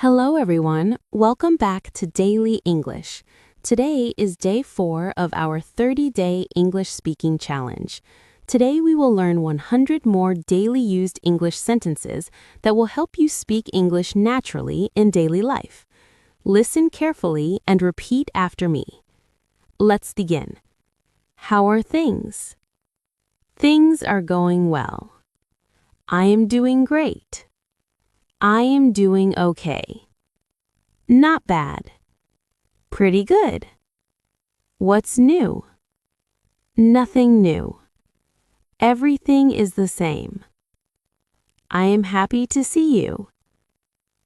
Hello, everyone. Welcome back to Daily English. Today is day 4 of our 30-day English speaking challenge. Today we will learn 100 more daily used English sentences that will help you speak English naturally in daily life. Listen carefully and repeat after me. Let's begin. How are things? Things are going well. I am doing great. I am doing okay. Not bad. Pretty good. What's new? Nothing new. Everything is the same. I am happy to see you.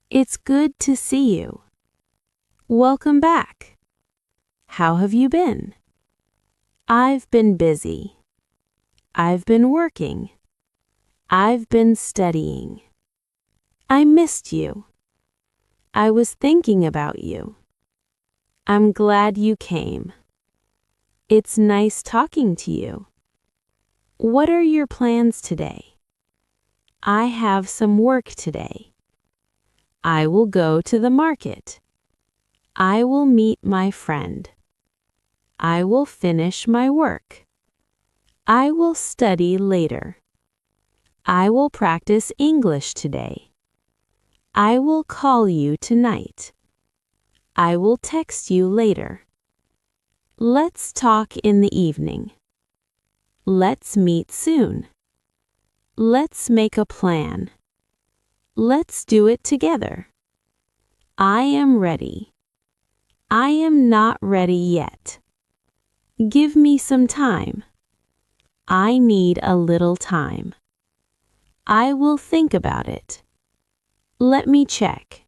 It's good to see you. Welcome back. How have you been? I've been busy. I've been working. I've been studying. I missed you. I was thinking about you. I'm glad you came. It's nice talking to you. What are your plans today? I have some work today. I will go to the market. I will meet my friend. I will finish my work. I will study later. I will practice English today. I will call you tonight. I will text you later. Let's talk in the evening. Let's meet soon. Let's make a plan. Let's do it together. I am ready. I am not ready yet. Give me some time. I need a little time. I will think about it. Let me check.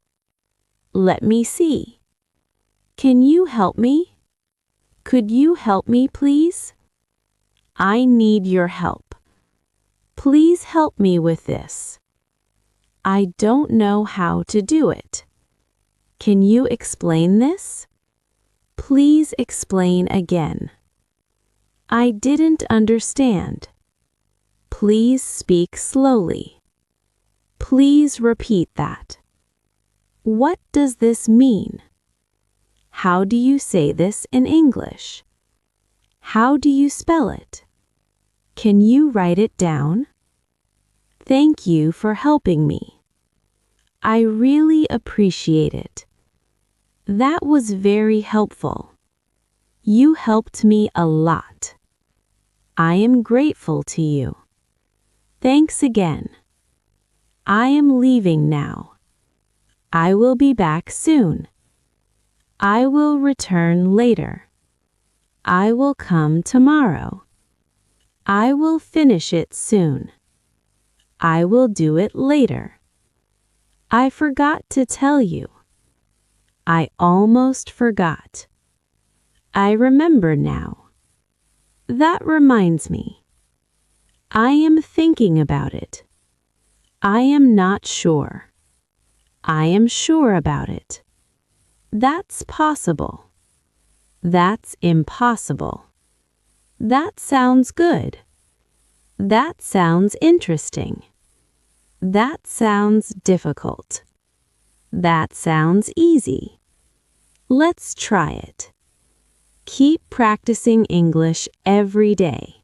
Let me see. Can you help me? Could you help me, please? I need your help. Please help me with this. I don't know how to do it. Can you explain this? Please explain again. I didn't understand. Please speak slowly. Please repeat that. What does this mean? How do you say this in English? How do you spell it? Can you write it down? Thank you for helping me. I really appreciate it. That was very helpful. You helped me a lot. I am grateful to you. Thanks again. I am leaving now. I will be back soon. I will return later. I will come tomorrow. I will finish it soon. I will do it later. I forgot to tell you. I almost forgot. I remember now. That reminds me. I am thinking about it. I am not sure. I am sure about it. That's possible. That's impossible. That sounds good. That sounds interesting. That sounds difficult. That sounds easy. Let's try it. Keep practicing English every day.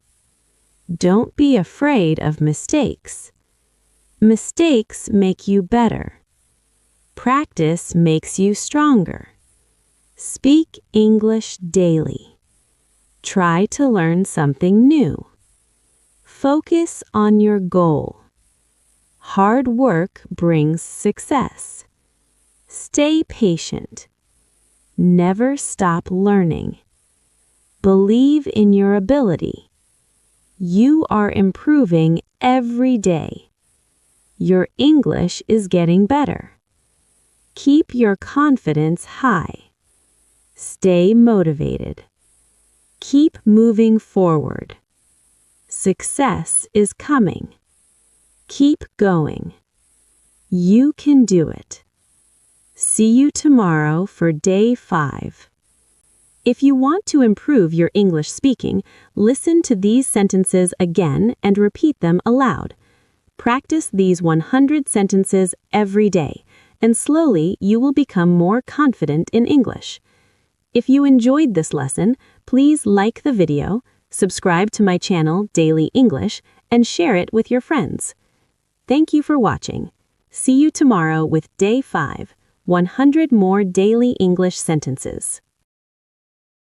Don't be afraid of mistakes. Mistakes make you better. Practice makes you stronger. Speak English daily. Try to learn something new. Focus on your goal. Hard work brings success. Stay patient. Never stop learning. Believe in your ability. You are improving every day. Your English is getting better. Keep your confidence high. Stay motivated. Keep moving forward. Success is coming. Keep going. You can do it. See you tomorrow for day 5. If you want to improve your English speaking, listen to these sentences again and repeat them aloud. Practice these 100 sentences every day, and slowly you will become more confident in English. If you enjoyed this lesson, please like the video, subscribe to my channel Daily English, and share it with your friends. Thank you for watching. See you tomorrow with Day 5, 100 more daily English sentences.